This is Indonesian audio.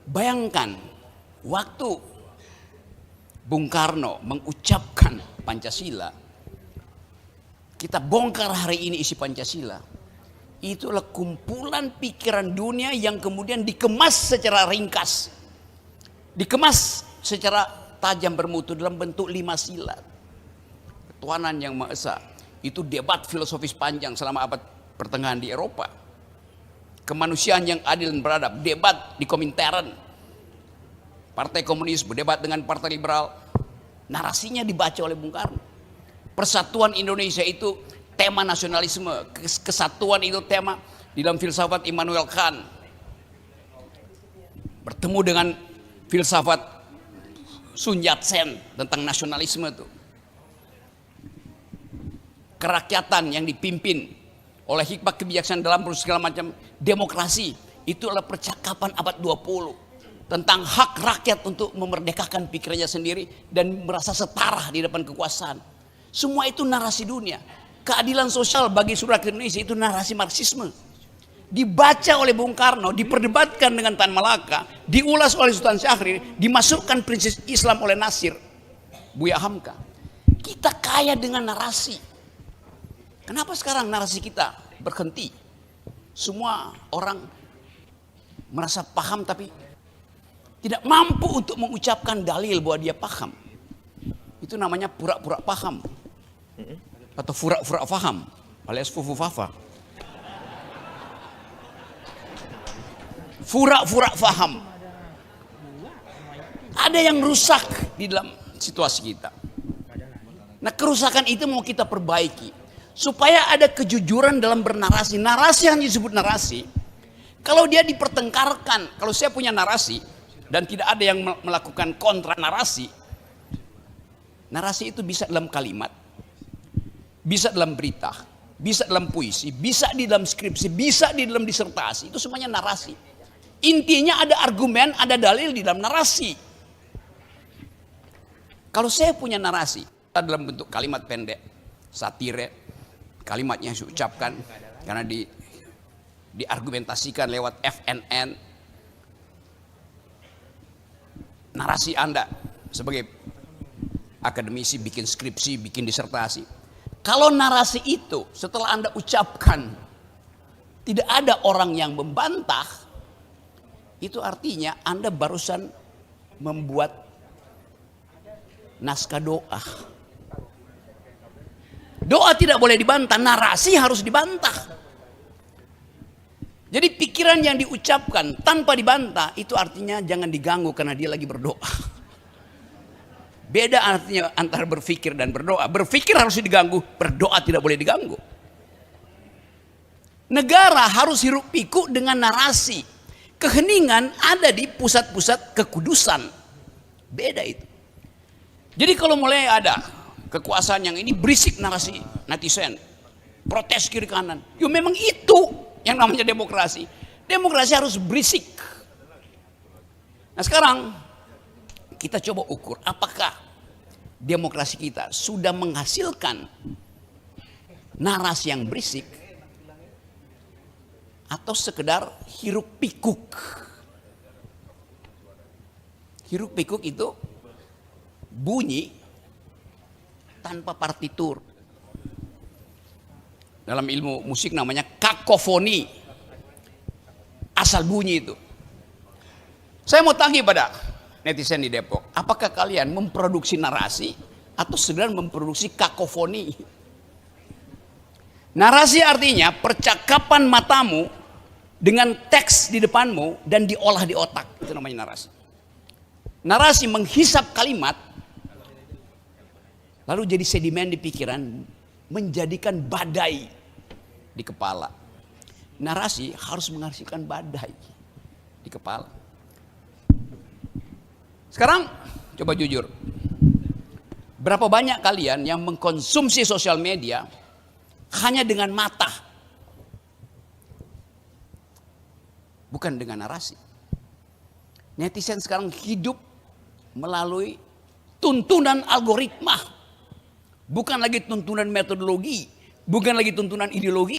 Bayangkan waktu Bung Karno mengucapkan Pancasila, kita bongkar hari ini isi Pancasila. Itulah kumpulan pikiran dunia yang kemudian dikemas secara ringkas, dikemas secara tajam bermutu dalam bentuk 5 sila. Ketuhanan yang Maha Esa, itu debat filosofis panjang selama abad pertengahan di Eropa. Kemanusiaan yang adil dan beradab, debat di Komintern. Partai Komunis berdebat dengan Partai Liberal. Narasinya dibaca oleh Bung Karno. Persatuan Indonesia itu tema nasionalisme, kesatuan itu tema di dalam filsafat Immanuel Kant. Bertemu dengan filsafat Sun Yat-sen tentang nasionalisme itu. Kerakyatan yang dipimpin oleh hikmat kebijaksanaan dalam segala macam demokrasi, itu adalah percakapan abad 20 tentang hak rakyat untuk memerdekakan pikirannya sendiri dan merasa setara di depan kekuasaan. Semua itu narasi dunia. Keadilan sosial bagi seluruh rakyat Indonesia itu narasi Marxisme. Dibaca oleh Bung Karno, diperdebatkan dengan Tan Malaka, diulas oleh Sultan Syahrir, dimasukkan prinsip Islam oleh Nasir, Buya Hamka. Kita kaya dengan narasi. Kenapa sekarang narasi kita berhenti? Semua orang merasa paham tapi tidak mampu untuk mengucapkan dalil bahwa dia paham. Itu namanya pura-pura paham. Atau fura-fura paham alias fufu-fafa. Fura-fura paham. Ada yang rusak di dalam situasi kita. Nah, kerusakan itu mau kita perbaiki supaya ada kejujuran dalam bernarasi. Narasi yang disebut narasi, kalau dia dipertengkarkan, kalau saya punya narasi dan tidak ada yang melakukan kontra narasi, narasi itu bisa dalam kalimat, bisa dalam berita, bisa dalam puisi, bisa di dalam skripsi, bisa di dalam disertasi. Itu semuanya narasi. Intinya ada argumen, ada dalil di dalam narasi. Kalau saya punya narasi dalam bentuk kalimat pendek, satire, kalimatnya saya ucapkan karena diargumentasikan lewat FNN. Narasi Anda sebagai akademisi bikin skripsi, bikin disertasi. Kalau narasi itu setelah Anda ucapkan tidak ada orang yang membantah, itu artinya Anda barusan membuat naskah doa. Doa tidak boleh dibantah, narasi harus dibantah. Jadi pikiran yang diucapkan tanpa dibantah itu artinya jangan diganggu karena dia lagi berdoa. Beda artinya antara berpikir dan berdoa. Berpikir harus diganggu, berdoa tidak boleh diganggu. Negara harus hiruk pikuk dengan narasi. Keheningan ada di pusat-pusat kekudusan. Beda itu. Jadi kalau mulai ada kekuasaan yang ini berisik narasi netizen, protes kiri kanan, ya memang itu yang namanya demokrasi. Demokrasi harus berisik. Nah sekarang kita coba ukur apakah demokrasi kita sudah menghasilkan narasi yang berisik atau sekedar hiruk pikuk. Hiruk pikuk itu bunyi tanpa partitur. Dalam ilmu musik namanya kakofoni. Asal bunyi itu. Saya mau tanya pada netizen di Depok, apakah kalian memproduksi narasi atau sekedar memproduksi kakofoni? Narasi artinya percakapan matamu dengan teks di depanmu dan diolah di otak. Itu namanya narasi. Narasi menghisap kalimat lalu jadi sedimen di pikiran, menjadikan badai di kepala. Narasi harus menghasilkan badai di kepala. Sekarang coba jujur, berapa banyak kalian yang mengkonsumsi sosial media hanya dengan mata, bukan dengan narasi? Netizen sekarang hidup melalui tuntunan algoritma. Bukan lagi tuntunan metodologi, bukan lagi tuntunan ideologi,